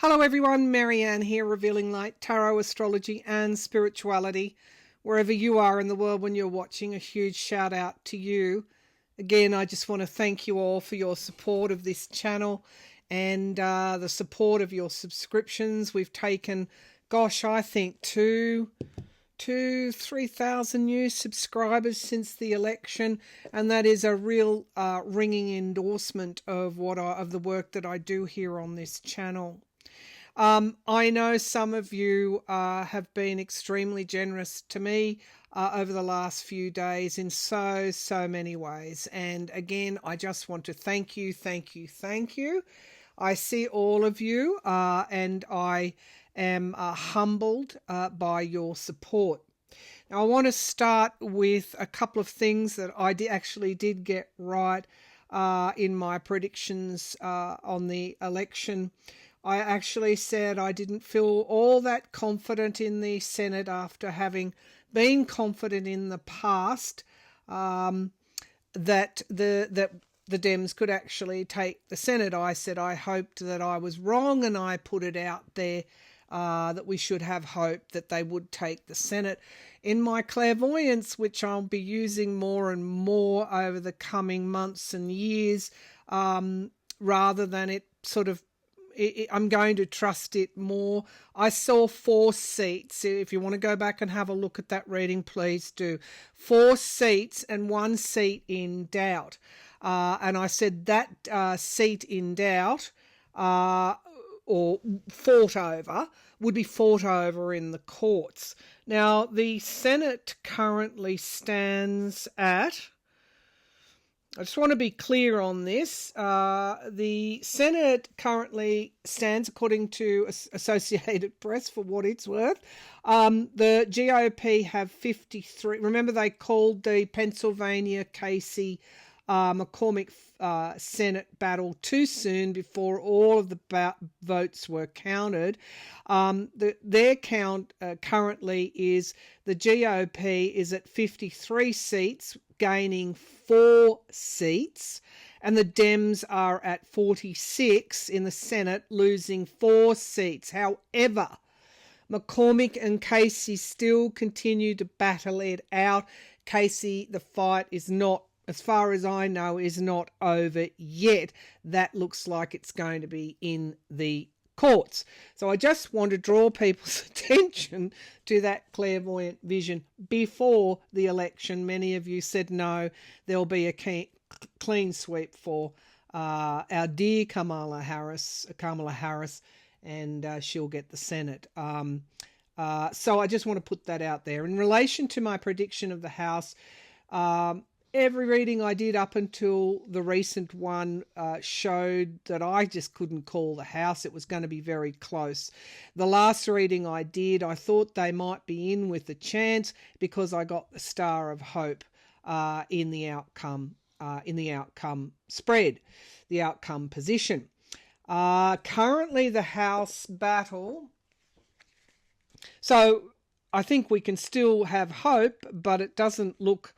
Hello everyone, Maryann here, revealing light, tarot, astrology and spirituality. Wherever you are in the world when you're watching, a huge shout out to you. Again, I just want to thank you all for your support of this channel and the support of your subscriptions. We've taken, I think 3,000 new subscribers since the election, and that is a real ringing endorsement of the work that I do here on this channel. I know some of you have been extremely generous to me over the last few days in so many ways. And again, I just want to thank you. I see all of you and I am humbled by your support. Now, I want to start with a couple of things that I actually did get right in my predictions on the election. I actually said I didn't feel all that confident in the Senate after having been confident in the past that the Dems could actually take the Senate. I said I hoped that I was wrong, and I put it out there that we should have hope that they would take the Senate. In my clairvoyance, which I'll be using more and more over the coming months and years, rather than it sort of, I'm going to trust it more. I saw 4 seats. If you want to go back and have a look at that reading, please do. 4 seats and 1 seat in doubt. And I said that seat in doubt or fought over would be fought over in the courts. Now, the Senate currently stands at, I just want to be clear on this. The Senate currently stands, according to Associated Press, for what it's worth. The GOP have 53. Remember, they called the Pennsylvania Casey McCormick Senate battle too soon before all of the votes were counted. Their count currently is the GOP is at 53 seats, gaining 4 seats, and the Dems are at 46 in the Senate, losing 4 seats. However, McCormick and Casey still continue to battle it out. Casey, the fight is not, as far as I know, is not over yet. That looks like it's going to be in the courts. So I just want to draw people's attention to that clairvoyant vision before the election. Many of you said no, there'll be a clean sweep for our dear Kamala Harris, and she'll get the Senate. So I just want to put that out there. In relation to my prediction of the House, every reading I did up until the recent one showed that I just couldn't call the House. It was going to be very close. The last reading I did, I thought they might be in with a chance because I got the Star of Hope in the outcome spread, the outcome position. Currently, the House battle. So I think we can still have hope, but it doesn't look.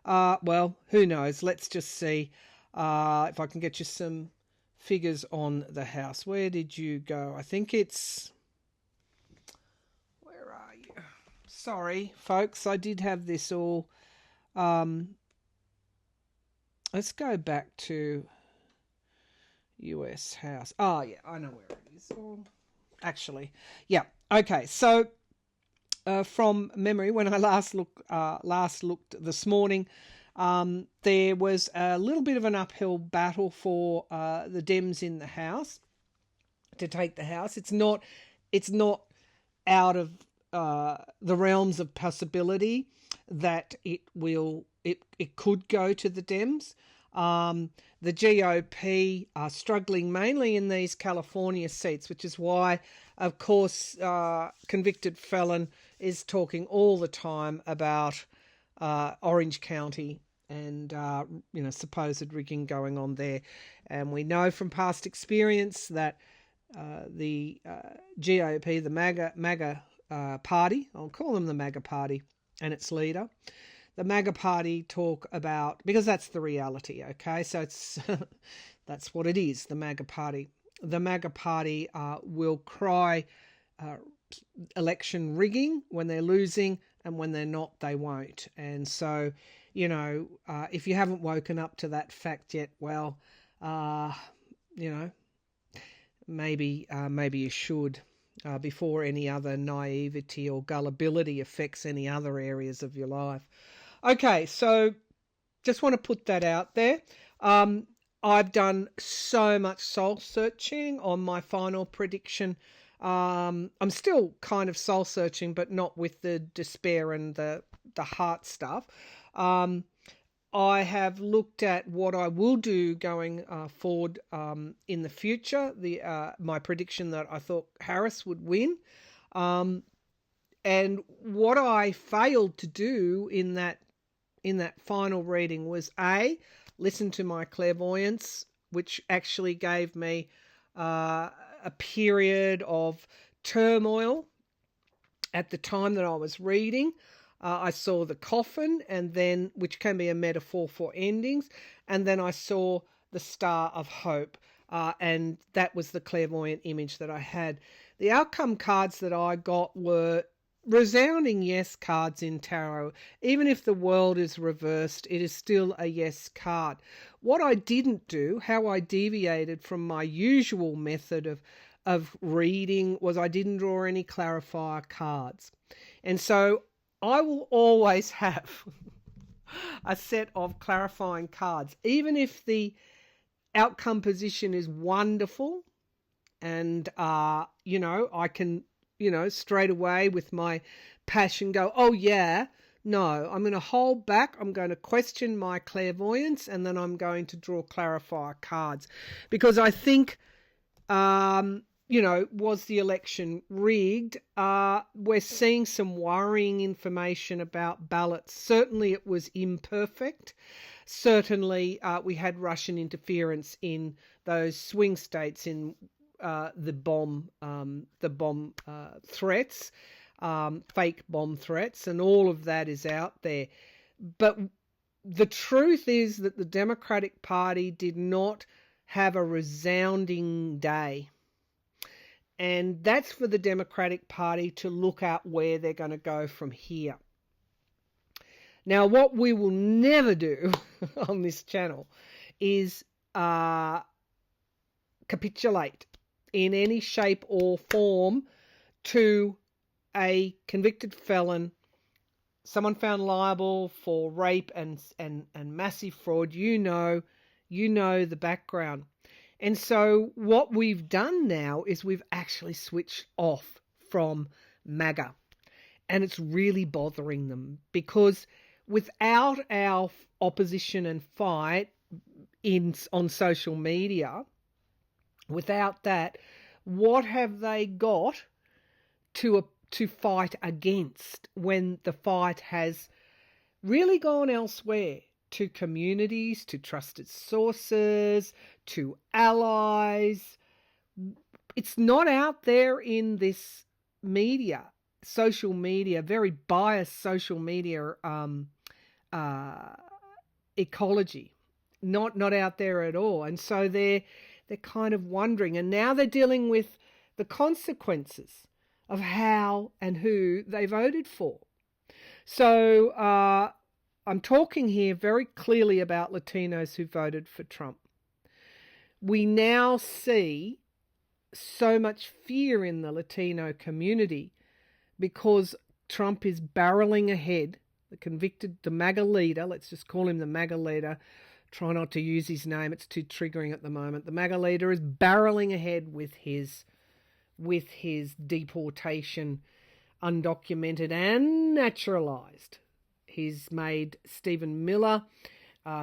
Well, who knows? Let's just see if I can get you some figures on the House. Where did you go? I think it's... Where are you? Sorry, folks. I did have this all... let's go back to US House. Oh, yeah, I know where it is. Oh, actually, yeah. Okay, so... from memory, when I last looked this morning, there was a little bit of an uphill battle for the Dems in the House to take the House. It's not out of the realms of possibility that it could go to the Dems. The GOP are struggling mainly in these California seats, which is why, of course, convicted felon is talking all the time about Orange County and supposed rigging going on there. And we know from past experience that the GOP, the MAGA party, I'll call them the MAGA party, and its leader, the MAGA party talk about, because that's the reality, okay? So it's that's what it is, the MAGA party. the MAGA party will cry election rigging when they're losing, and when they're not, they won't. And so, if you haven't woken up to that fact yet, well, maybe you should, before any other naivety or gullibility affects any other areas of your life. Okay, so just want to put that out there. I've done so much soul searching on my final prediction. I'm still kind of soul searching, but not with the despair and the heart stuff. I have looked at what I will do going forward in the future. My prediction that I thought Harris would win, and what I failed to do in that final reading was listen to my clairvoyance, which actually gave me a period of turmoil at the time that I was reading. I saw the coffin, and then, which can be a metaphor for endings, and then I saw the star of hope, and that was the clairvoyant image that I had. The outcome cards that I got were resounding yes cards in tarot. Even if the world is reversed, it is still a yes card. What I didn't do, how I deviated from my usual method of reading, was I didn't draw any clarifier cards. And so I will always have a set of clarifying cards, even if the outcome position is wonderful, and I can straight away with my passion go, oh yeah, no, I'm going to hold back. I'm going to question my clairvoyance, and then I'm going to draw clarifier cards, because I think, was the election rigged? We're seeing some worrying information about ballots. Certainly it was imperfect. Certainly we had Russian interference in those swing states in the bomb threats, fake bomb threats, and all of that is out there. But the truth is that the Democratic Party did not have a resounding day. And that's for the Democratic Party to look at where they're going to go from here. Now, what we will never do on this channel is capitulate in any shape or form to a convicted felon, someone found liable for rape and massive fraud. You know the background. And so what we've done now is we've actually switched off from MAGA. And it's really bothering them, because without our opposition and fight on social media, without that, what have they got to fight against when the fight has really gone elsewhere? To communities, to trusted sources, to allies. It's not out there in this media, social media, very biased social media ecology. Not out there at all. And so they're kind of wondering. And now they're dealing with the consequences of how and who they voted for. So I'm talking here very clearly about Latinos who voted for Trump. We now see so much fear in the Latino community because Trump is barreling ahead. The MAGA leader, let's just call him the MAGA leader. Try not to use his name, it's too triggering at the moment. The MAGA leader is barreling ahead with his deportation, undocumented and naturalized. He's made Stephen Miller,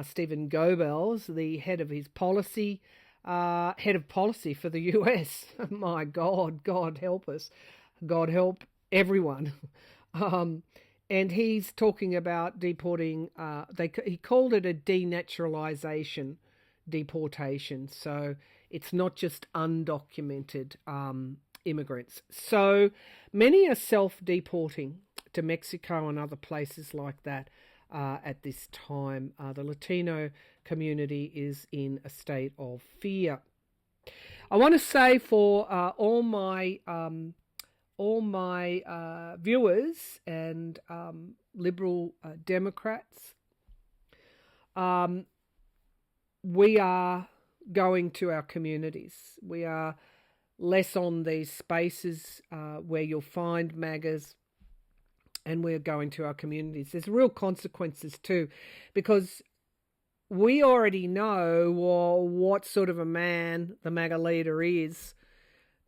Stephen Goebbels, the head of his policy, head of policy for the US. My God, God help us. God help everyone. And he's talking about deporting, he called it a denaturalization deportation. So it's not just undocumented immigrants. So many are self-deporting to Mexico and other places like that at this time. The Latino community is in a state of fear. I want to say for all my viewers and Liberal Democrats, we are going to our communities. We are less on these spaces where you'll find MAGAs, and we're going to our communities. There's real consequences too, because we already know what sort of a man the MAGA leader is,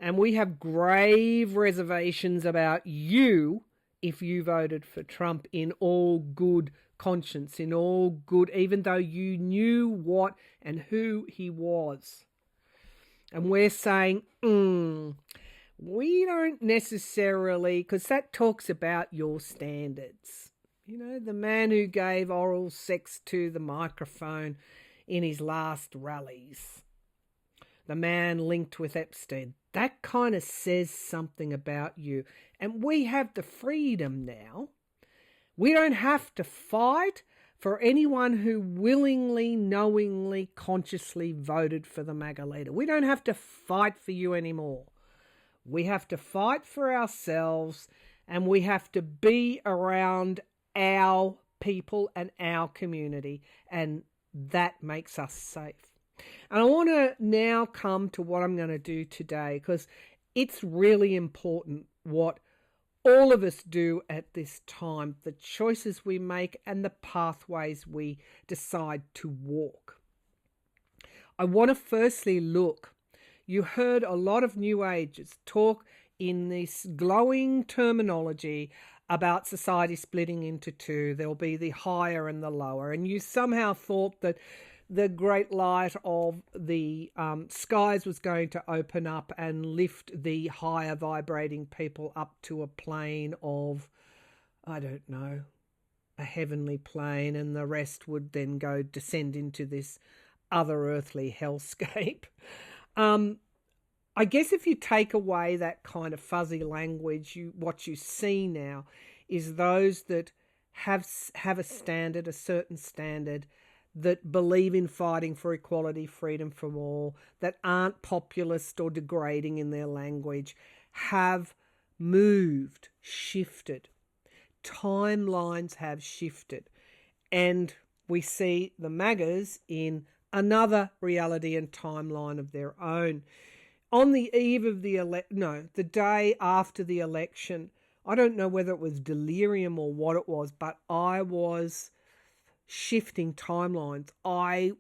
and we have grave reservations about you if you voted for Trump in all good conscience, in all good, even though you knew what and who he was. And we're saying, we don't necessarily, because that talks about your standards. You know, the man who gave oral sex to the microphone in his last rallies, the man linked with Epstein, that kind of says something about you. And we have the freedom now. We don't have to fight for anyone who willingly, knowingly, consciously voted for the MAGA leader. We don't have to fight for you anymore. We have to fight for ourselves, and we have to be around our people and our community, and that makes us safe. And I want to now come to what I'm going to do today, because it's really important what all of us do at this time, the choices we make and the pathways we decide to walk. I want to firstly look. You heard a lot of New Agers talk in this glowing terminology about society splitting into two. There'll be the higher and the lower. And you somehow thought that the great light of the skies was going to open up and lift the higher vibrating people up to a plane of, I don't know, a heavenly plane, and the rest would then go descend into this other earthly hellscape. I guess if you take away that kind of fuzzy language, what you see now is those that have a standard, a certain standard, that believe in fighting for equality, freedom for all, that aren't populist or degrading in their language, have moved, shifted. Timelines have shifted. And we see the MAGAs in another reality and timeline of their own. On the eve of the day after the election, I don't know whether it was delirium or what it was, but I was shifting timelines. I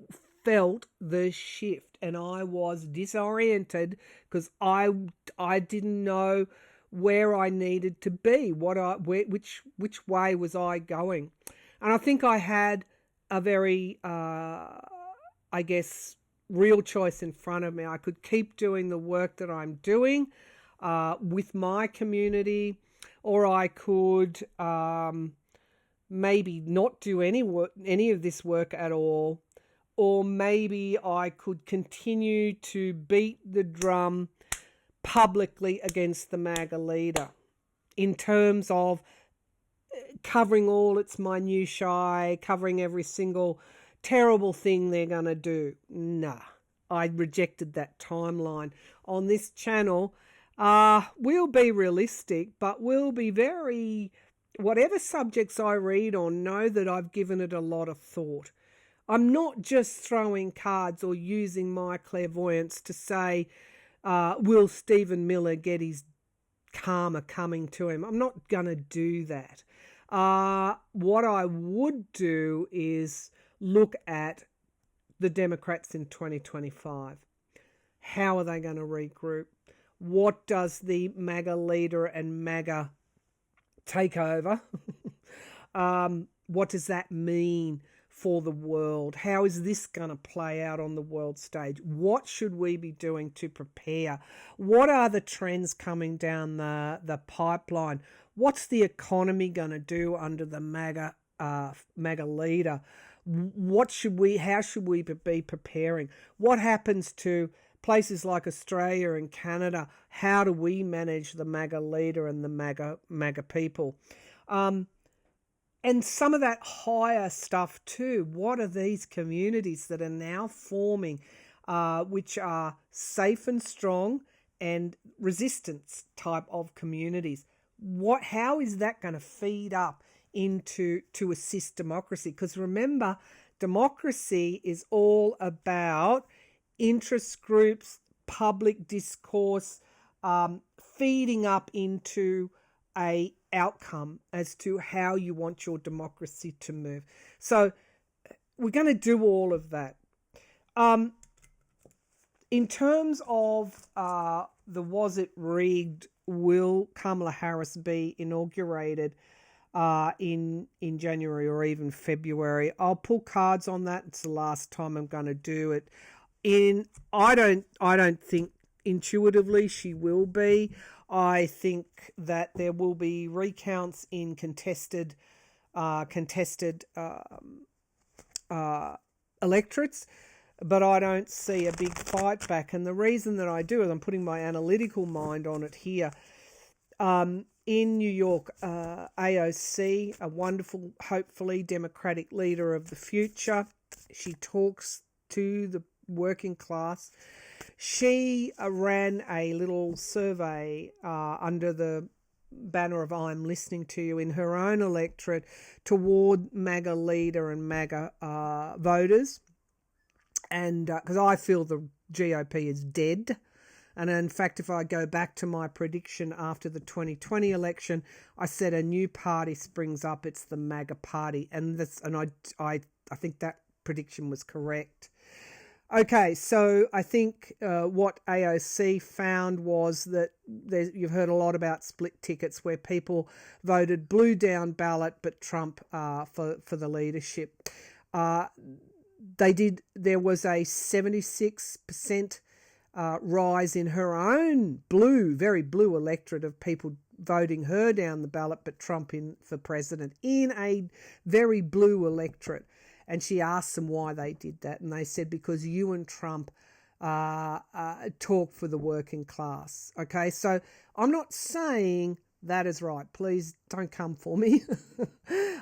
felt the shift, and I was disoriented because I didn't know where I needed to be, which way was I going. And I think I had a very real choice in front of me. I could keep doing the work that I'm doing with my community, or I could maybe not do any of this work at all, or maybe I could continue to beat the drum publicly against the MAGA leader in terms of covering all its minutiae, covering every single terrible thing they're going to do. Nah, I rejected that timeline. On this channel, we'll be realistic, but we'll be very... Whatever subjects I read on, know that I've given it a lot of thought. I'm not just throwing cards or using my clairvoyance to say, will Stephen Miller get his karma coming to him? I'm not going to do that. What I would do is look at the Democrats in 2025. How are they going to regroup? What does the MAGA leader and MAGA takeover? What does that mean for the world? How is this going to play out on the world stage? What should we be doing to prepare? What are the trends coming down the pipeline? What's the economy going to do under the MAGA leader? How should we be preparing? What happens to places like Australia and Canada? How do we manage the MAGA leader and the MAGA people? And some of that higher stuff too. What are these communities that are now forming which are safe and strong and resistance type of communities. How is that going to feed up to assist democracy? Because remember, democracy is all about interest groups, public discourse, feeding up into a outcome as to how you want your democracy to move. So we're going to do all of that. In terms of the was it rigged, will Kamala Harris be inaugurated in January or even February? I'll pull cards on that. It's the last time I'm going to do it. I don't think intuitively she will be. I think that there will be recounts in contested electorates, but I don't see a big fight back. And the reason that I do is I'm putting my analytical mind on it here. In New York, AOC, a wonderful, hopefully democratic leader of the future. She talks to the working class. She ran a little survey under the banner of I'm listening to you in her own electorate toward MAGA leader and MAGA voters. And because I feel the GOP is dead. And in fact, if I go back to my prediction after the 2020 election, I said a new party springs up. It's the MAGA party. And I think that prediction was correct. Okay, so I think what AOC found was that you've heard a lot about split tickets where people voted blue down ballot but Trump for the leadership. There was a 76% rise in her own very blue electorate of people voting her down the ballot but Trump in for president in a very blue electorate. And she asked them why they did that. And they said, because you and Trump talk for the working class. Okay, so I'm not saying that is right. Please don't come for me.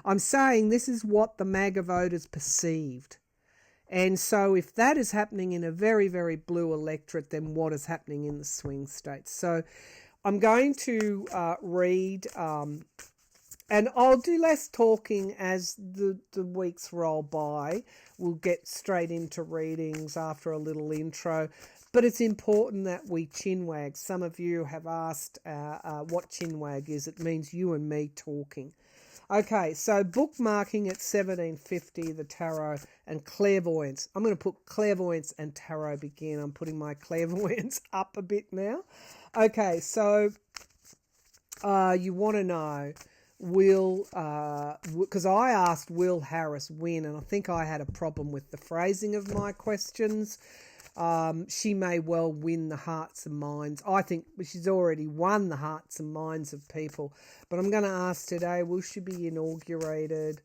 I'm saying this is what the MAGA voters perceived. And so if that is happening in a very, very blue electorate, then what is happening in the swing states? So I'm going to read... and I'll do less talking as the weeks roll by. We'll get straight into readings after a little intro. But it's important that we chinwag. Some of you have asked what chinwag is. It means you and me talking. Okay, so bookmarking at 1750, the tarot and clairvoyance. I'm going to put clairvoyance and tarot begin. I'm putting my clairvoyance up a bit now. Okay, so you want to know... because I asked, will Harris win? And I think I had a problem with the phrasing of my questions. She may well win the hearts and minds. I think she's already won the hearts and minds of people. But I'm going to ask today, will she be inaugurated?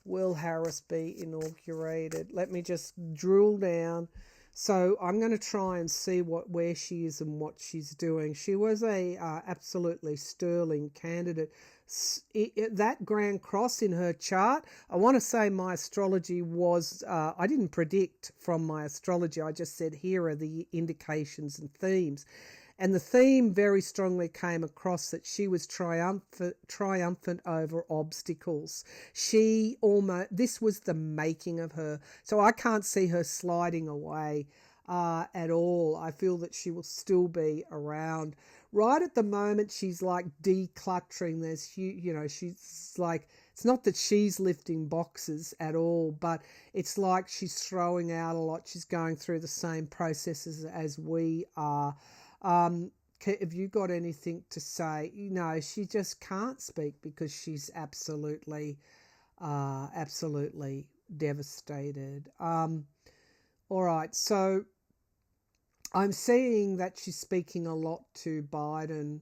Will Harris be inaugurated? Let me just drill down. So I'm going to try and see where she is and what she's doing. She was a absolutely sterling candidate. That Grand Cross in her chart, I want to say my astrology was, I didn't predict from my astrology, I just said here are the indications and themes. And the theme very strongly came across that she was triumphant over obstacles. This was the making of her. So I can't see her sliding away at all. I feel that she will still be around. Right at the moment, she's like decluttering. She's like, it's not that she's lifting boxes at all, but it's like she's throwing out a lot. She's going through the same processes as we are. Have you got anything to say? No, she just can't speak because she's absolutely devastated. All right, so I'm seeing that she's speaking a lot to Biden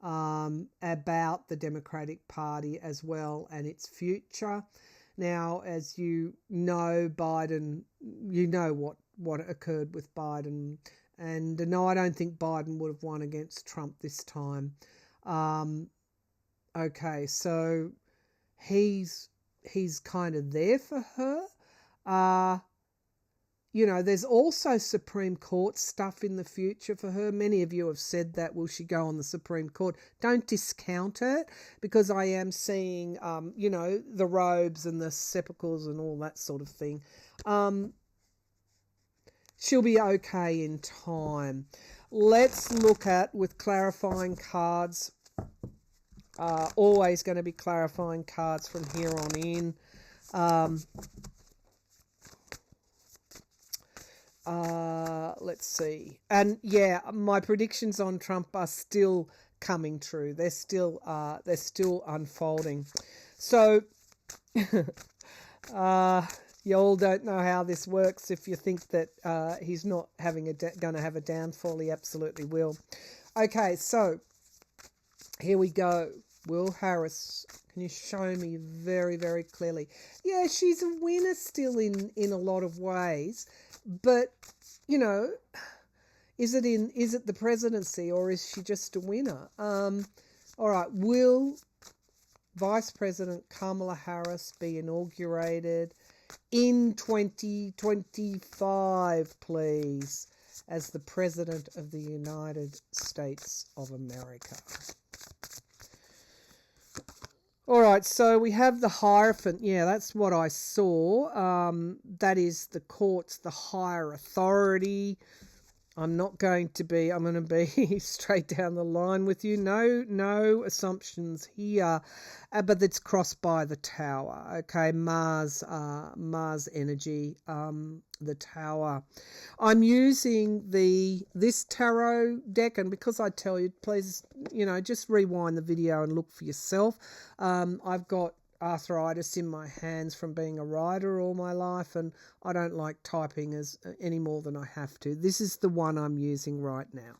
about the Democratic Party as well and its future. Now, as you know, Biden, you know what occurred with Biden. And no, I don't think Biden would have won against Trump this time. Okay, so he's kind of there for her. you know, there's also Supreme Court stuff in the future for her. Many of you have said that, will she go on the Supreme Court? Don't discount it, because I am seeing, you know, the robes and the sepulchres and all that sort of thing. She'll be okay in time. Let's look at, with clarifying cards, always going to be clarifying cards from here on in. Let's see. And yeah, my predictions on Trump are still coming true. They're still unfolding. So you all don't know how this works. If you think that he's not going to have a downfall, he absolutely will. Okay, so here we go. Will Harris, can you show me very, very clearly? Yeah, she's a winner still in a lot of ways, but you know, is it the presidency, or is she just a winner? All right, will Vice President Kamala Harris be inaugurated in 2025, please, as the President of the United States of America? All right, so we have the Hierophant. Yeah, that's what I saw. That is the courts, the higher authority. I'm going to be straight down the line with you. No assumptions here, but it's crossed by the Tower. Okay, Mars energy, the Tower. I'm using this tarot deck, and because I tell you, please, you know, just rewind the video and look for yourself. I've got arthritis in my hands from being a writer all my life, and I don't like typing any more than I have to. This is the one I'm using right now.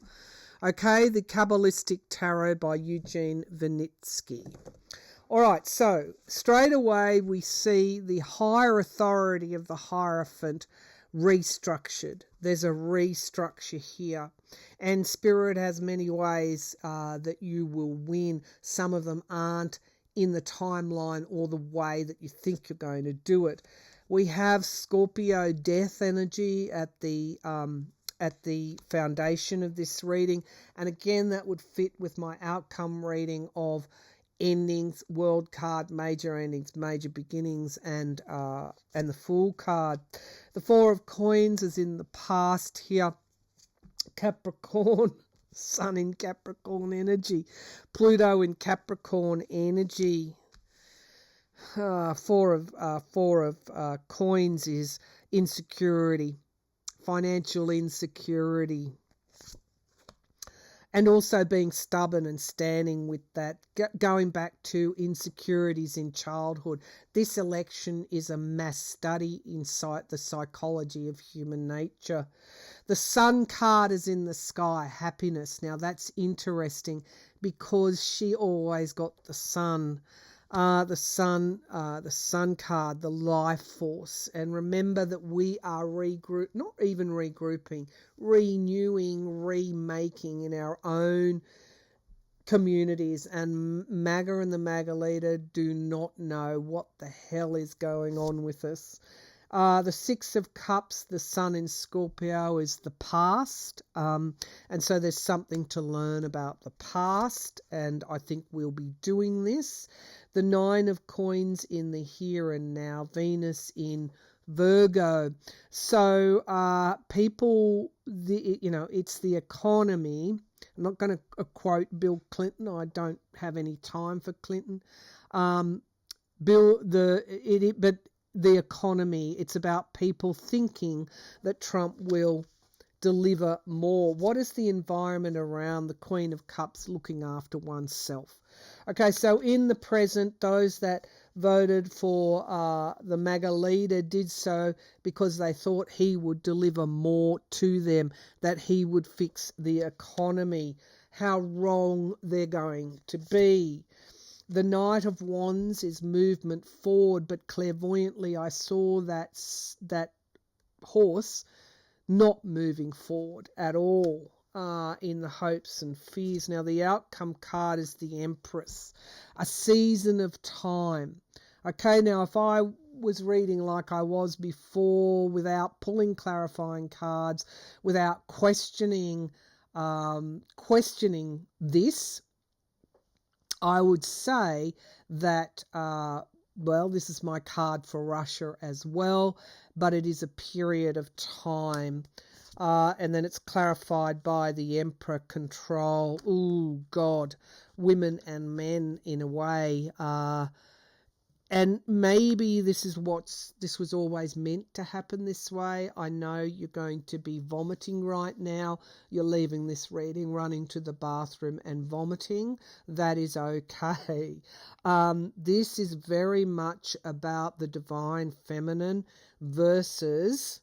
Okay, the Kabbalistic Tarot by Eugene Vinitsky. All right, so straight away we see the higher authority of the Hierophant restructured. There's a restructure here, and Spirit has many ways that you will win. Some of them aren't in the timeline or the way that you think you're going to do it. We have Scorpio death energy at the foundation of this reading, and again that would fit with my outcome reading of endings, world card, major endings, major beginnings, and the Fool card. The Four of Coins is in the past here. Capricorn, Sun in Capricorn energy, Pluto in Capricorn energy. Four of Coins is insecurity, financial insecurity, and also being stubborn and standing with that, going back to insecurities in childhood. This election is a mass study inside the psychology of human nature. The Sun card is in the sky, happiness. Now that's interesting because she always got the Sun. The Sun card, the life force. And remember that we are not even regrouping, renewing, remaking in our own communities. And MAGA and the MAGA leader do not know what the hell is going on with us. The Six of Cups, the Sun in Scorpio, is the past. And so there's something to learn about the past, and I think we'll be doing this. The Nine of Coins in the here and now, Venus in Virgo. So people, it's the economy. I'm not going to quote Bill Clinton. I don't have any time for Clinton. But the economy, it's about people thinking that Trump will deliver more. What is the environment around the Queen of Cups looking after oneself? Okay, so in the present, those that voted for the MAGA leader did so because they thought he would deliver more to them, that he would fix the economy. How wrong they're going to be. The Knight of Wands is movement forward, but clairvoyantly I saw that horse not moving forward at all in the hopes and fears. Now the outcome card is the Empress, a season of time. Okay, now if I was reading like I was before, without pulling clarifying cards, without questioning this, I would say that, well, this is my card for Russia as well, but it is a period of time. And then it's clarified by the Emperor control. Ooh, God, women and men in a way. And maybe this was always meant to happen this way. I know you're going to be vomiting right now. You're leaving this reading, running to the bathroom and vomiting. That is okay. This is very much about the divine feminine versus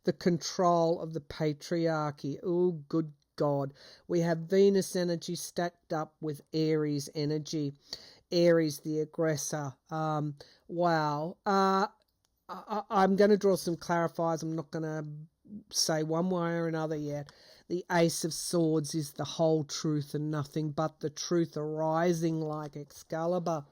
the control of the patriarchy. Oh, good God. We have Venus energy stacked up with Aries energy. Aries, the aggressor. Wow. I'm going to draw some clarifiers. I'm not going to say one way or another yet. The Ace of Swords is the whole truth and nothing but the truth arising like Excalibur.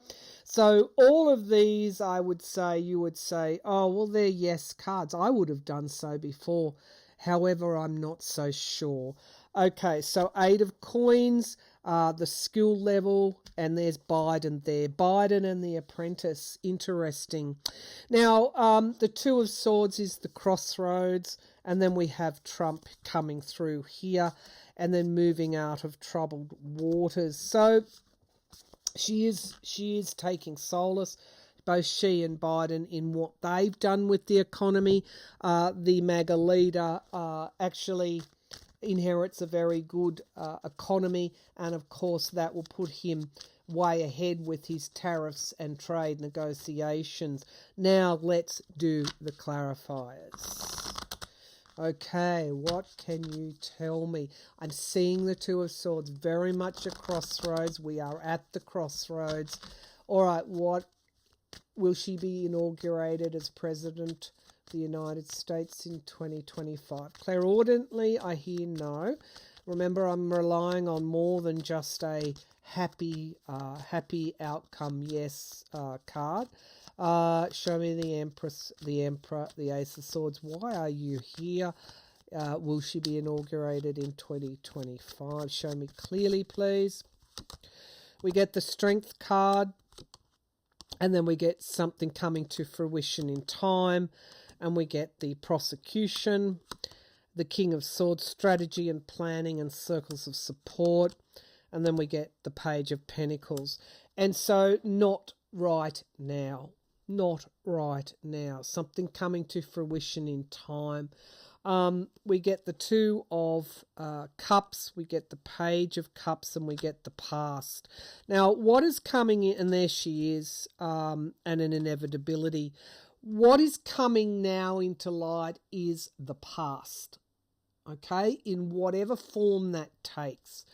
So all of these, I would say, you would say, oh, well, they're yes cards. I would have done so before. However, I'm not so sure. Okay, so 8 of Coins, the skill level, and there's Biden there. Biden and the Apprentice, interesting. Now, the 2 of Swords is the crossroads, and then we have Trump coming through here, and then moving out of troubled waters. So she is taking solace, both she and Biden, in what they've done with the economy. The MAGA leader actually inherits a very good economy, and of course that will put him way ahead with his tariffs and trade negotiations. Now let's do the clarifiers. Okay, what can you tell me? I'm seeing the 2 of Swords, very much a crossroads. We are at the crossroads. All right, what will she be inaugurated as president of the United States in 2025? Clairaudiently, I hear no. Remember, I'm relying on more than just a happy outcome yes card. Show me the Empress, the Emperor, the Ace of Swords. Why are you here? Will she be inaugurated in 2025? Show me clearly, please. We get the Strength card, and then we get something coming to fruition in time, and we get the Prosecution, the King of Swords, strategy and planning and circles of support, and then we get the Page of Pentacles. And so not right now. Not right now. Something coming to fruition in time. We get the 2 of Cups, we get the Page of Cups, and we get the Past. Now, what is coming in, and there she is, and an inevitability. What is coming now into light is the past, okay, in whatever form that takes.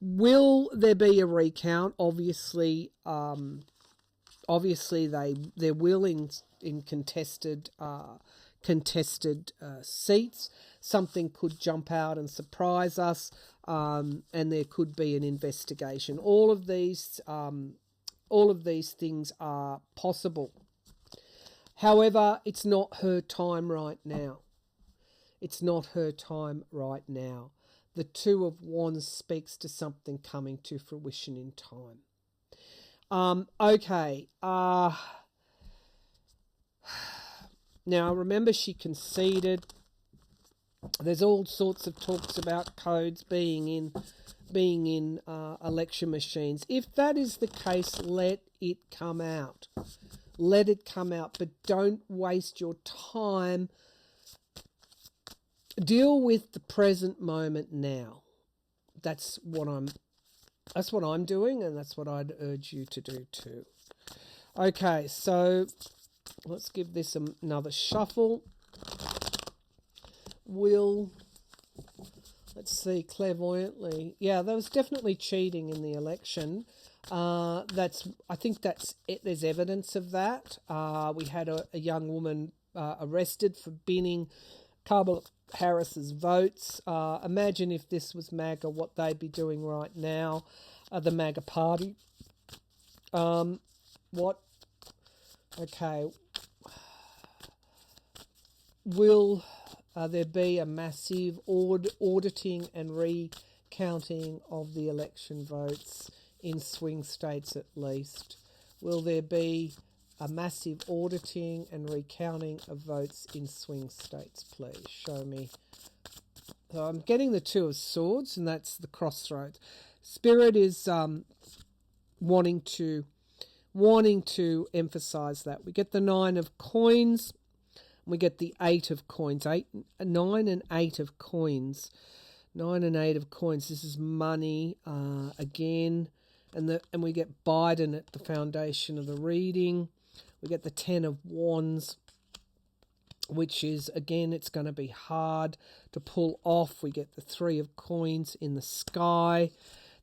Will there be a recount? Obviously, they're willing in contested seats. Something could jump out and surprise us, and there could be an investigation. All of these things are possible. However, it's not her time right now. It's not her time right now. The 2 of Wands speaks to something coming to fruition in time. Okay. Now, remember, she conceded. There's all sorts of talks about codes being in election machines. If that is the case, let it come out. Let it come out, but don't waste your time. Deal with the present moment now. That's what I'm doing, and that's what I'd urge you to do too. Okay, so let's give this another shuffle. Let's see, clairvoyantly. Yeah, there was definitely cheating in the election. I think that's it. There's evidence of that. We had a young woman arrested for binning Kamala Harris's votes. Imagine if this was MAGA, what they'd be doing right now. The MAGA party. Okay. will there be a massive auditing and recounting of the election votes in swing states at least? Will there be a massive auditing and recounting of votes in swing states, please? Show me. So I'm getting the Two of Swords, and that's the crossroads. Spirit is wanting to emphasize that. We get the Nine of Coins, we get the Eight of Coins. 9 and 8 of Coins. 9 and 8 of Coins. This is money again, and we get Biden at the foundation of the reading. We get the 10 of Wands, which is, again, it's going to be hard to pull off. We get the 3 of Coins in the sky.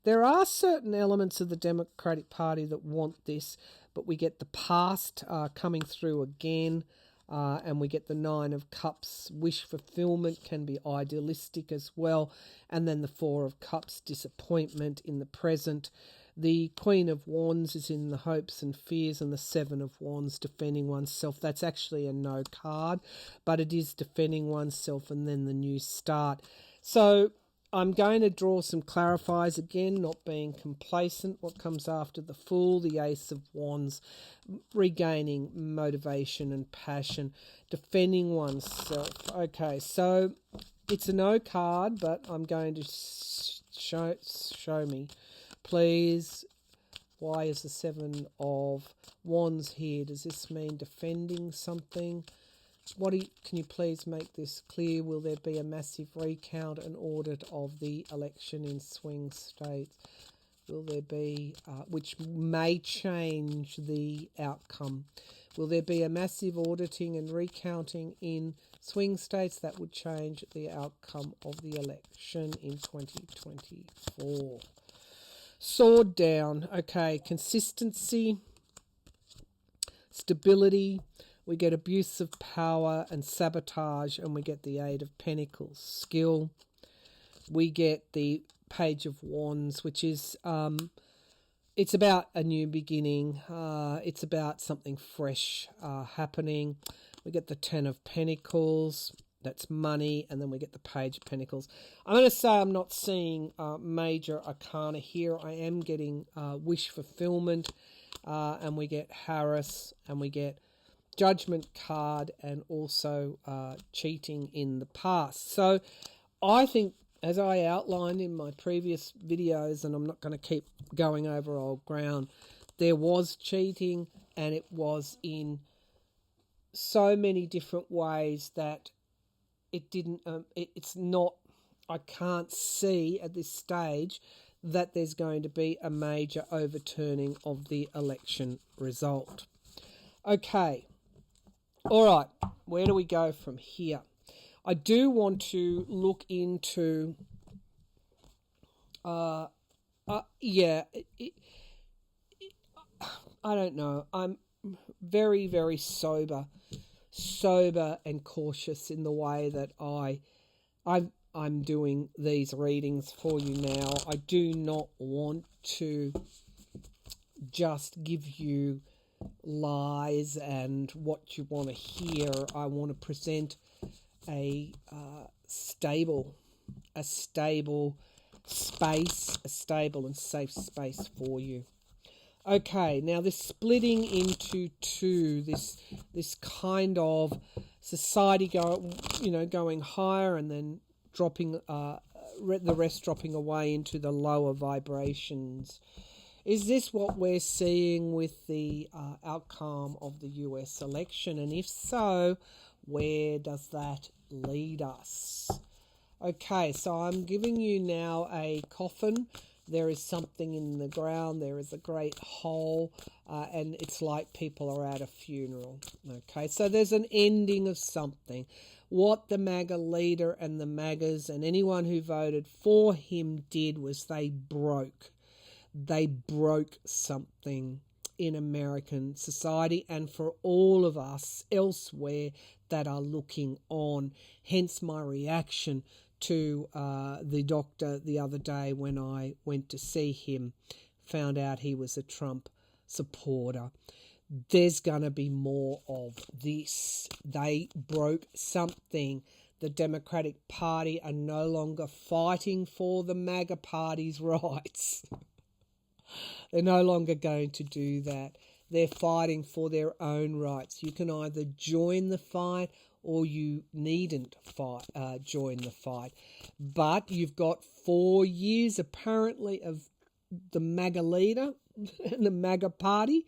There are certain elements of the Democratic Party that want this, but we get the past coming through again, and we get the 9 of Cups. Wish fulfillment can be idealistic as well, and then the 4 of Cups, disappointment in the present. The Queen of Wands is in the hopes and fears, and the 7 of Wands, defending oneself. That's actually a no card, but it is defending oneself and then the new start. So I'm going to draw some clarifiers again, not being complacent. What comes after the Fool? The Ace of Wands, regaining motivation and passion, defending oneself. Okay, so it's a no card, but I'm going to show me. Please, why is the 7 of Wands here? Does this mean defending something? Can you please make this clear? Will there be a massive recount and audit of the election in swing states? Will there be, which may change the outcome? Will there be a massive auditing and recounting in swing states that would change the outcome of the election in 2024? Sword down. Okay, consistency, stability. We get abuse of power and sabotage, and we get the 8 of Pentacles. Skill. We get the Page of Wands, which is, it's about a new beginning. It's about something fresh happening. We get the 10 of Pentacles. That's money, and then we get the Page of Pentacles. I'm going to say I'm not seeing major arcana here. I am getting wish fulfillment, and we get Harris, and we get Judgment card, and also cheating in the past. So I think, as I outlined in my previous videos, and I'm not going to keep going over old ground, there was cheating, and it was in so many different ways that it didn't, it's not, I can't see at this stage that there's going to be a major overturning of the election result. Okay, all right, where do we go from here? I do want to look into, I don't know, I'm very, very sober and cautious in the way that I'm doing these readings for you now. I do not want to just give you lies and what you want to hear. I want to present a stable space, a stable and safe space for you. Okay, now this splitting into two, this kind of society going higher and then dropping, the rest dropping away into the lower vibrations. Is this what we're seeing with the outcome of the US election? And if so, where does that lead us? Okay, so I'm giving you now a coffin. There is something in the ground. There is a great hole, and it's like people are at a funeral. Okay, so there's an ending of something. What the MAGA leader and the MAGAs and anyone who voted for him did was they broke something in American society, and for all of us elsewhere that are looking on. Hence my reaction to the doctor the other day when I went to see him, found out he was a Trump supporter. there's going to be more of this. They broke something. The Democratic Party are no longer fighting for the MAGA Party's rights. They're no longer going to do that. They're fighting for their own rights. You can either join the fight or you needn't join the fight. But you've got 4 years, apparently, of the MAGA leader and the MAGA party.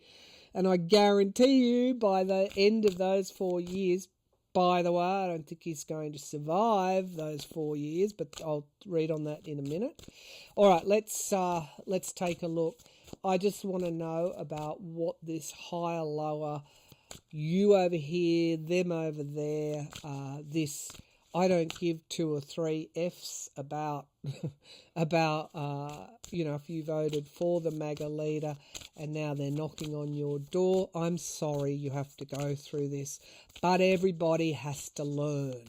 And I guarantee you, by the end of those 4 years, by the way, I don't think he's going to survive those 4 years, but I'll read on that in a minute. All right, let's take a look. I just want to know about what this higher, lower, you over here, them over there, this. I don't give 2 or 3 Fs about if you voted for the MAGA leader and now they're knocking on your door. I'm sorry you have to go through this, but everybody has to learn.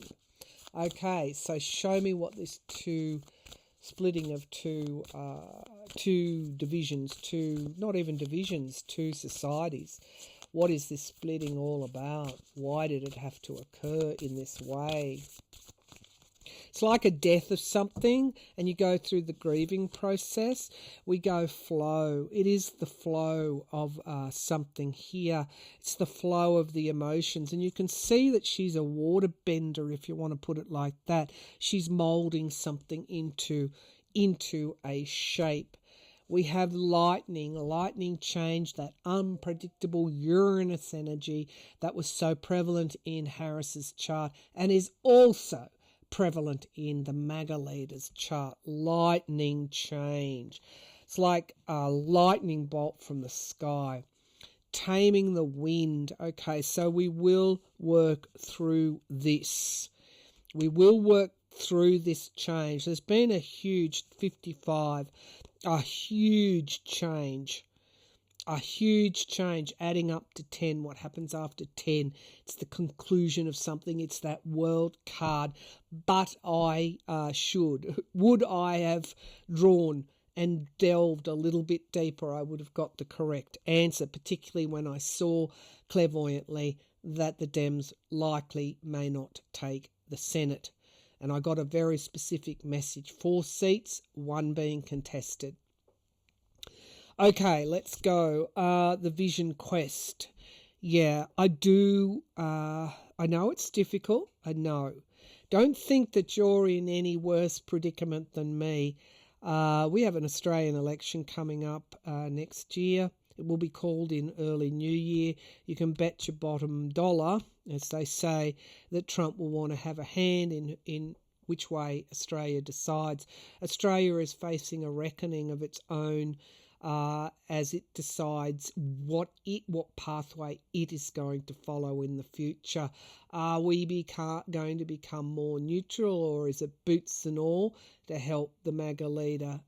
Okay, so show me what this splitting of two divisions, not even divisions, 2 societies. What is this splitting all about? Why did it have to occur in this way? It's like a death of something, and you go through the grieving process. We go flow. It is the flow of something here. It's the flow of the emotions. And you can see that she's a water bender, if you want to put it like that. She's moulding something into a shape. We have lightning change, that unpredictable Uranus energy that was so prevalent in Harris's chart and is also prevalent in the MAGA leader's chart. Lightning change. It's like a lightning bolt from the sky. Taming the wind. Okay, so we will work through this. We will work through this change. There's been a huge 55, a huge change adding up to 10. What happens after 10? It's the conclusion of something. It's that world card. But would I have drawn and delved a little bit deeper, I would have got the correct answer, particularly when I saw clairvoyantly that the Dems likely may not take the Senate. And I got a very specific message. 4 seats, 1 being contested. Okay, let's go. The Vision Quest. Yeah, I do. I know it's difficult. I know. Don't think that you're in any worse predicament than me. We have an Australian election coming up next year. It will be called in early New Year. You can bet your bottom dollar, as they say, that Trump will want to have a hand in which way Australia decides. Australia is facing a reckoning of its own as it decides what pathway it is going to follow in the future. Are we going to become more neutral, or is it boots and all to help the MAGA leader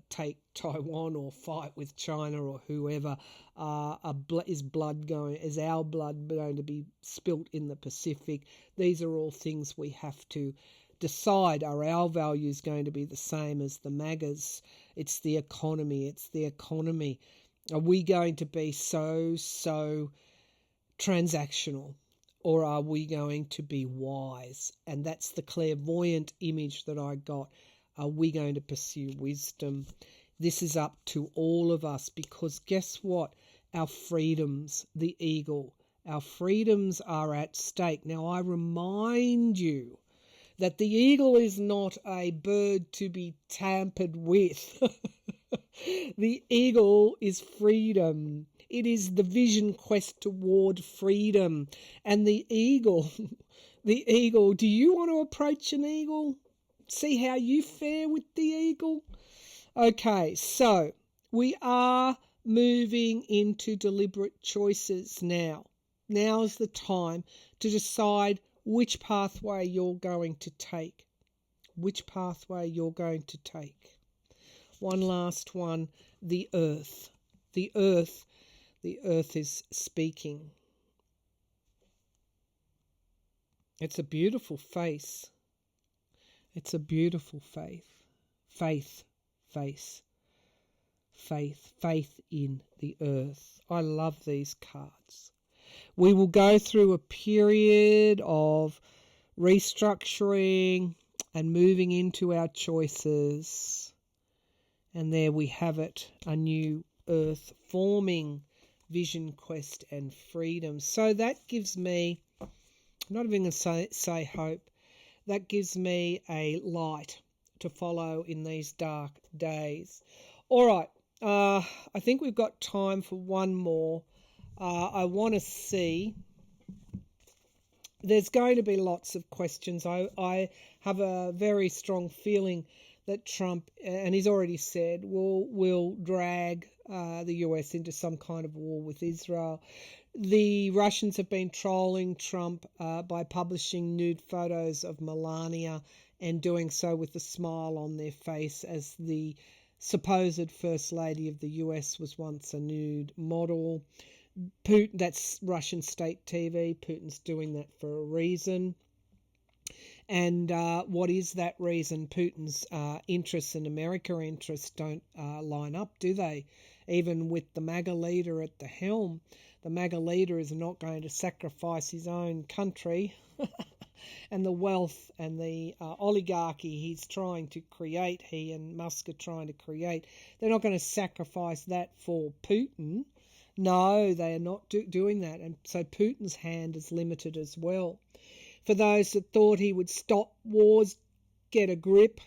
take Taiwan or fight with China or whoever? Is our blood going to be spilt in the Pacific? These are all things we have to decide. Are our values going to be the same as the MAGAs? It's the economy. Are we going to be so transactional, or are we going to be wise? And that's the clairvoyant image that I got. Are we going to pursue wisdom? This is up to all of us, because guess what? Our freedoms, the eagle, our freedoms are at stake. Now, I remind you that the eagle is not a bird to be tampered with. The eagle is freedom. It is the vision quest toward freedom. And the eagle, do you want to approach an eagle? See how you fare with the eagle? Okay, so we are moving into deliberate choices now. Now is the time to decide which pathway you're going to take. One last one, the earth. The earth is speaking. It's a beautiful face. It's a beautiful face. faith in the earth. I love these cards. We will go through a period of restructuring and moving into our choices. And there we have it, a new earth forming, vision, quest and freedom. So that gives me, I'm not even going to say hope, that gives me a light to follow in these dark days. All right, I think we've got time for one more. I want to see, there's going to be lots of questions. I have a very strong feeling that Trump, and he's already said, will drag the US into some kind of war with Israel. The Russians have been trolling Trump by publishing nude photos of Melania and doing so with a smile on their face, as the supposed First Lady of the US was once a nude model. Putin, that's Russian state TV. Putin's doing that for a reason. And what is that reason? Putin's interests and America's interests don't line up, do they? Even with the MAGA leader at the helm, the MAGA leader is not going to sacrifice his own country and the wealth and the oligarchy he's trying to create, he and Musk are trying to create. They're not going to sacrifice that for Putin. No, they are not doing that. And so Putin's hand is limited as well. For those that thought he would stop wars, get a grip.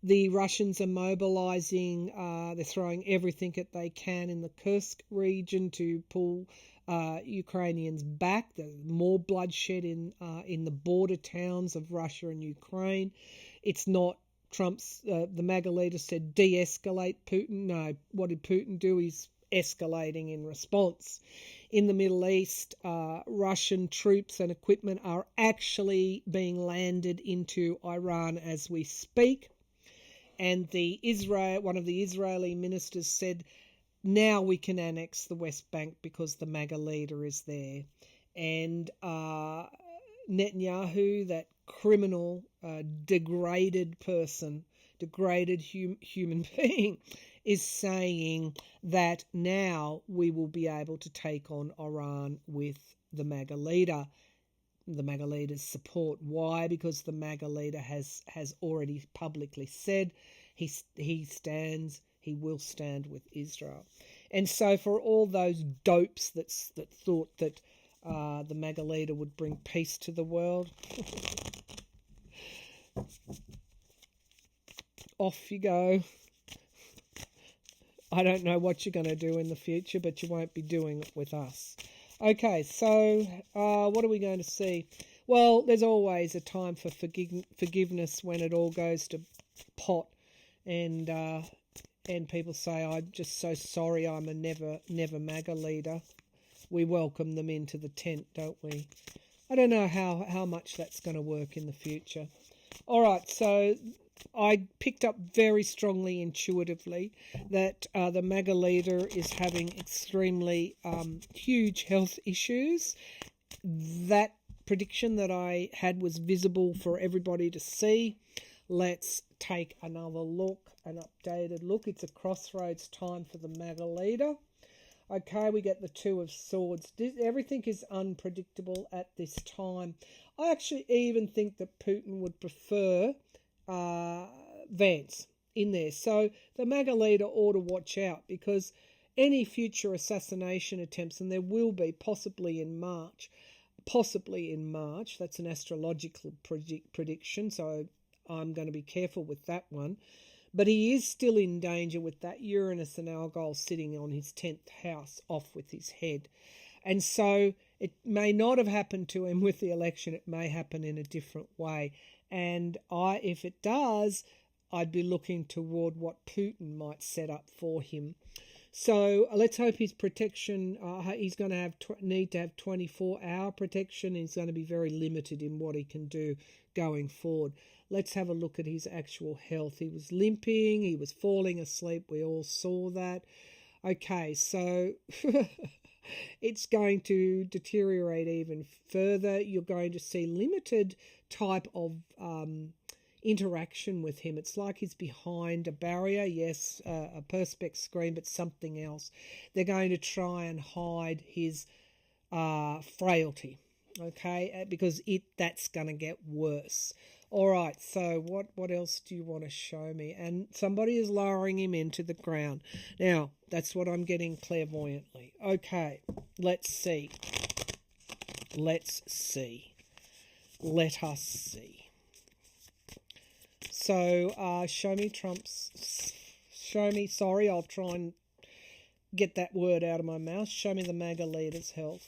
The Russians are mobilizing. They're throwing everything that they can in the Kursk region to pull Ukrainians back. There's more bloodshed in the border towns of Russia and Ukraine. It's not Trump's, the MAGA leader said, de-escalate Putin. No, what did Putin do? He's escalating in response. In the Middle East, Russian troops and equipment are actually being landed into Iran as we speak. And one of the Israeli ministers said, now we can annex the West Bank because the MAGA leader is there. And Netanyahu, that criminal, degraded person, degraded human being, is saying that now we will be able to take on Iran with the MAGA leader, the MAGA leader's support. Why? Because the MAGA leader has already publicly said he will stand with Israel. And so for all those dopes that thought that the MAGA leader would bring peace to the world, off you go. I don't know what you're going to do in the future, but you won't be doing it with us. Okay, so what are we going to see? Well, there's always a time for forgiveness when it all goes to pot, and people say, I'm just so sorry, I'm a never MAGA leader. We welcome them into the tent, don't we? I don't know how much that's going to work in the future. All right, so I picked up very strongly intuitively that the MAGA leader is having extremely huge health issues. That prediction that I had was visible for everybody to see. Let's take another look, an updated look. It's a crossroads time for the MAGA leader. Okay, we get the Two of Swords. Everything is unpredictable at this time. I actually even think that Putin would prefer Vance in there. So the MAGA leader ought to watch out, because any future assassination attempts, and there will be possibly in March, that's an astrological prediction, so I'm going to be careful with that one. But he is still in danger with that Uranus and Algol sitting on his 10th house off with his head. And so it may not have happened to him with the election. It may happen in a different way. And if it does, I'd be looking toward what Putin might set up for him. So let's hope his protection, he's going to need to have 24-hour protection. He's going to be very limited in what he can do going forward. Let's have a look at his actual health. He was limping, he was falling asleep. We all saw that. Okay, so it's going to deteriorate even further. You're going to see limited type of interaction with him. It's like he's behind a barrier, yes, a perspex screen, but something else. They're going to try and hide his frailty, okay, because that's going to get worse. All right, so what else do you want to show me? And somebody is lowering him into the ground. Now, that's what I'm getting clairvoyantly. Okay, let's see. Let's see. Let us see. So, show me Trump's... Show me... Sorry, I'll try and get that word out of my mouth. Show me the MAGA leader's health.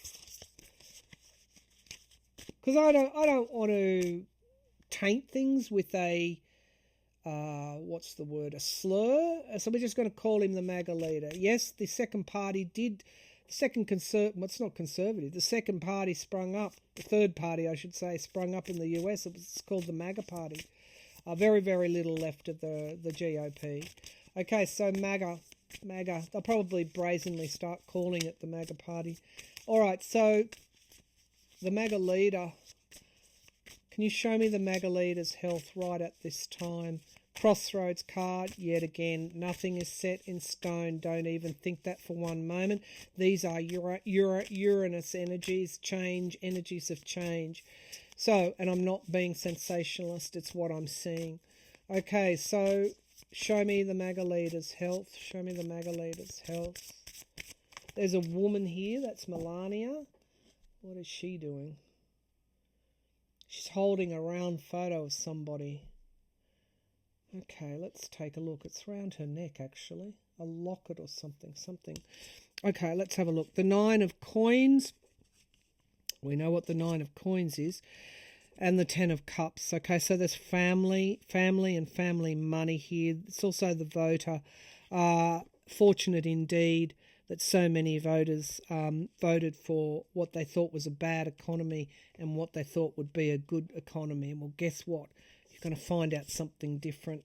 Because I don't want to taint things with a... what's the word? A slur? So we're just going to call him the MAGA leader. Yes, the second party did... well, it's not conservative. The second party sprung up. The third party, I should say, sprung up in the US. It's called the MAGA party. Very, very little left of the GOP. Okay, so MAGA. They'll probably brazenly start calling it the MAGA party. All right, so the MAGA leader. Can you show me the MAGA leader's health right at this time? Crossroads card, yet again, nothing is set in stone. Don't even think that for one moment. These are Uranus energies, energies of change. So, and I'm not being sensationalist, it's what I'm seeing. Okay, so show me the MAGA leader's health. Show me the MAGA leader's health. There's a woman here, that's Melania. What is she doing? She's holding a round photo of somebody. Okay, let's take a look. It's around her neck, actually. A locket or something. Okay, let's have a look. The 9 of coins. We know what the 9 of coins is. And the 10 of cups. Okay, so there's family and family money here. It's also the voter. Fortunate indeed that so many voters voted for what they thought was a bad economy and what they thought would be a good economy. Well, guess what? Going to find out something different.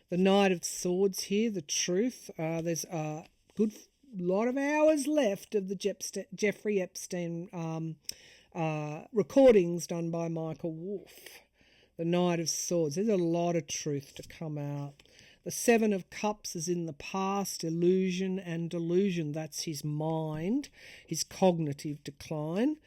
The Knight of Swords here, the truth. There's a good lot of hours left of the Jeffrey Epstein recordings done by Michael Wolff. The Knight of Swords. There's a lot of truth to come out. The 7 of Cups is in the past, illusion and delusion. That's his mind, his cognitive decline.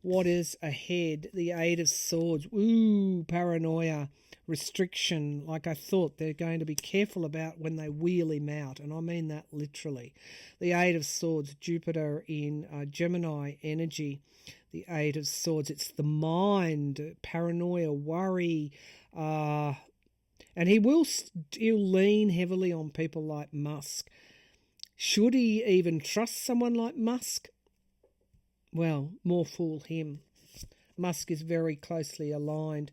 What is ahead? The 8 of Swords. Ooh, paranoia. Restriction, like I thought they're going to be careful about when they wheel him out, and I mean that literally. The 8 of Swords, Jupiter in Gemini energy. The 8 of Swords, it's the mind, paranoia, worry, and he'll lean heavily on people like Musk. Should he even trust someone like Musk? Well, more fool him. Musk is very closely aligned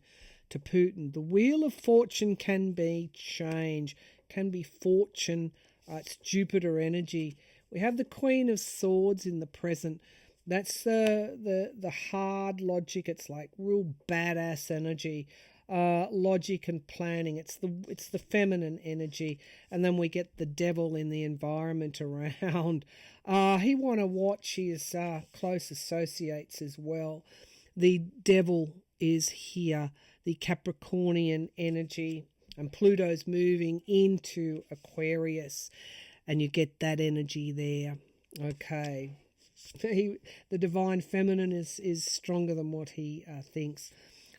to Putin. The Wheel of Fortune can be change, can be fortune. It's Jupiter energy. We have the Queen of Swords in the present. That's the hard logic. It's like real badass energy, logic and planning. It's the feminine energy, and then we get the devil in the environment around. He want to watch his close associates as well. The devil is here. The Capricornian energy, and Pluto's moving into Aquarius, and you get that energy there. Okay. The divine feminine is stronger than what he thinks.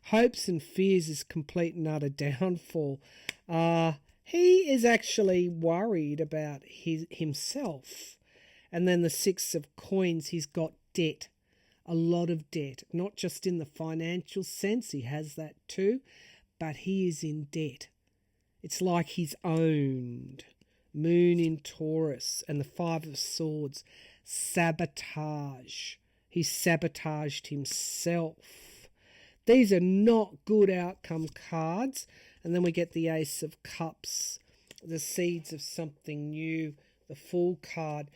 Hopes and fears is complete and utter downfall. He is actually worried about himself. And then the 6 of coins, he's got debt. A lot of debt, not just in the financial sense, he has that too, but he is in debt. It's like he's owned. Moon in Taurus, and the 5 of Swords, sabotage. He sabotaged himself. These are not good outcome cards. And then we get the Ace of Cups, the seeds of something new, the Fool card.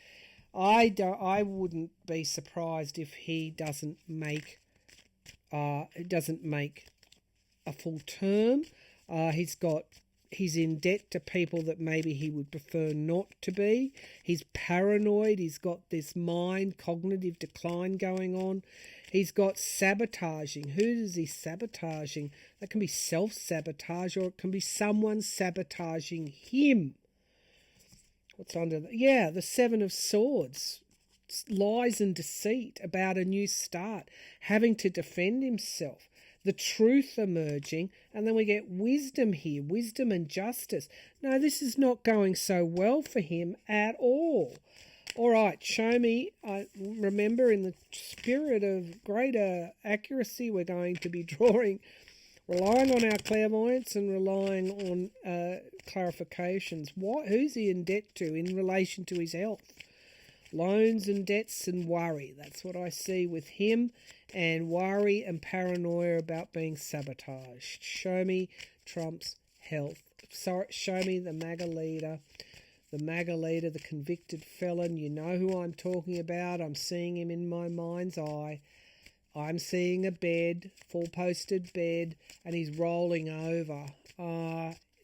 I wouldn't be surprised if he doesn't make a full term. He's in debt to people that maybe he would prefer not to be. He's paranoid. He's got this mind cognitive decline going on. He's got sabotaging. Who is he sabotaging? That can be self-sabotage, or it can be someone sabotaging him. What's under that? Yeah, the Seven of Swords. Lies and deceit about a new start, having to defend himself. The truth emerging, and then we get wisdom here, wisdom and justice. No, this is not going so well for him at all. All right, show me. I remember, in the spirit of greater accuracy, we're going to be relying on our clairvoyance and relying on clarifications. Who's he in debt to in relation to his health? Loans and debts and worry. That's what I see with him. And worry and paranoia about being sabotaged. Show me Trump's health. Sorry, show me the MAGA leader. The MAGA leader, the convicted felon. You know who I'm talking about. I'm seeing him in my mind's eye. I'm seeing a bed, four-posted bed, and he's rolling over.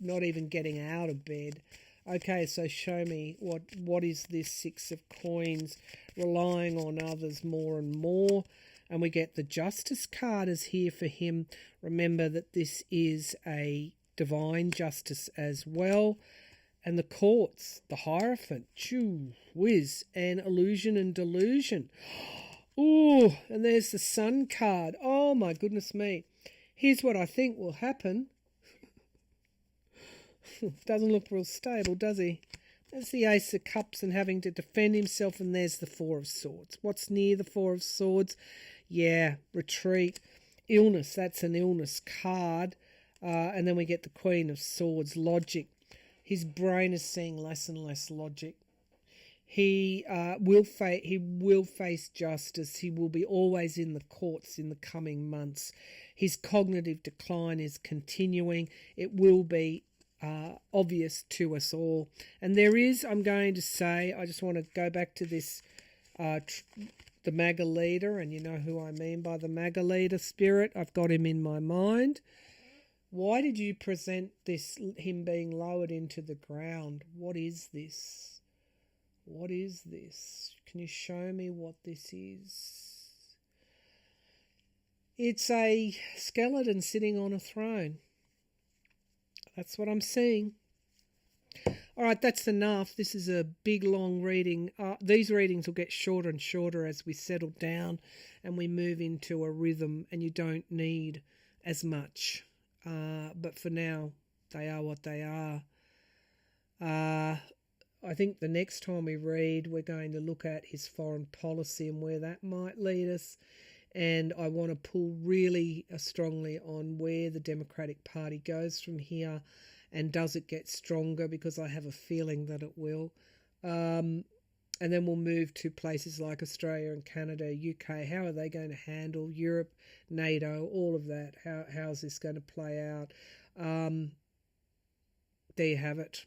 Not even getting out of bed. Okay, so show me what is this Six of Coins, relying on others more and more. And we get the Justice card is here for him. Remember that this is a divine justice as well. And the courts, the Hierophant, whiz, and illusion and delusion. Ooh, and there's the Sun card. Oh, my goodness me. Here's what I think will happen. Doesn't look real stable, does he? There's the Ace of Cups and having to defend himself, and there's the Four of Swords. What's near the Four of Swords? Yeah, retreat. Illness, that's an illness card. And then we get the Queen of Swords, logic. His brain is seeing less and less logic. He will face justice. He will be always in the courts in the coming months. His cognitive decline is continuing. It will be obvious to us all. And there is, I'm going to say, I just want to go back to this, the MAGA leader, and you know who I mean by the MAGA leader spirit. I've got him in my mind. Why did you present this, him being lowered into the ground? What is this? What is this? Can you show me what this is? It's a skeleton sitting on a throne. That's what I'm seeing. All right, that's enough. This is a big, long reading. These readings will get shorter and shorter as we settle down and we move into a rhythm, and you don't need as much. But for now, they are what they are. I think the next time we read, we're going to look at his foreign policy and where that might lead us. And I want to pull really strongly on where the Democratic Party goes from here, and does it get stronger, because I have a feeling that it will. And then we'll move to places like Australia and Canada, UK. How are they going to handle Europe, NATO, all of that? How's this going to play out? There you have it.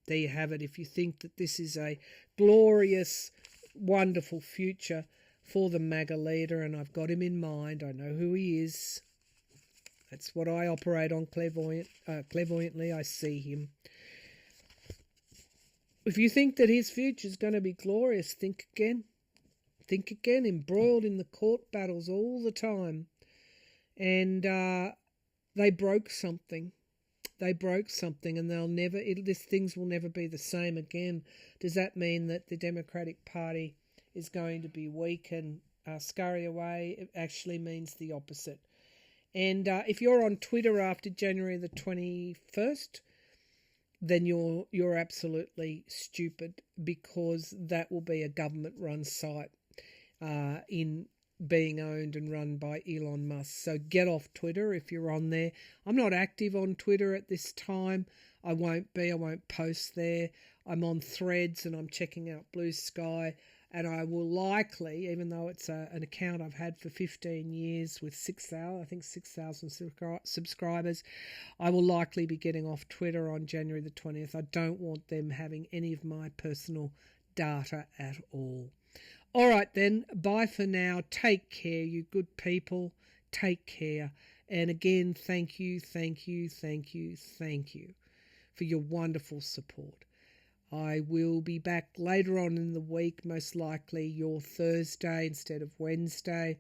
There you have it. If you think that this is a glorious, wonderful future for the MAGA leader, and I've got him in mind, I know who he is. That's what I operate on clairvoyantly. I see him. If you think that his future is going to be glorious, think again. Think again. Embroiled in the court battles all the time. And they broke something. They broke something, and things will never be the same again. Does that mean that the Democratic Party is going to be weak and scurry away? It actually means the opposite. And if you're on Twitter after January the 21st, then you're absolutely stupid, because that will be a government-run site in being owned and run by Elon Musk. So get off Twitter if you're on there. I'm not active on Twitter at this time. I won't be. I won't post there. I'm on Threads and I'm checking out Blue Sky. And I will likely, even though it's an account I've had for 15 years with 6,000 subscribers, I will likely be getting off Twitter on January the 20th. I don't want them having any of my personal data at all. All right then, bye for now. Take care, you good people. Take care. And again, thank you for your wonderful support. I will be back later on in the week, most likely your Thursday instead of Wednesday.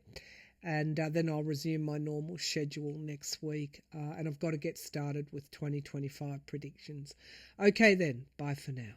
and then I'll resume my normal schedule next week, and I've got to get started with 2025 predictions. Okay then, bye for now.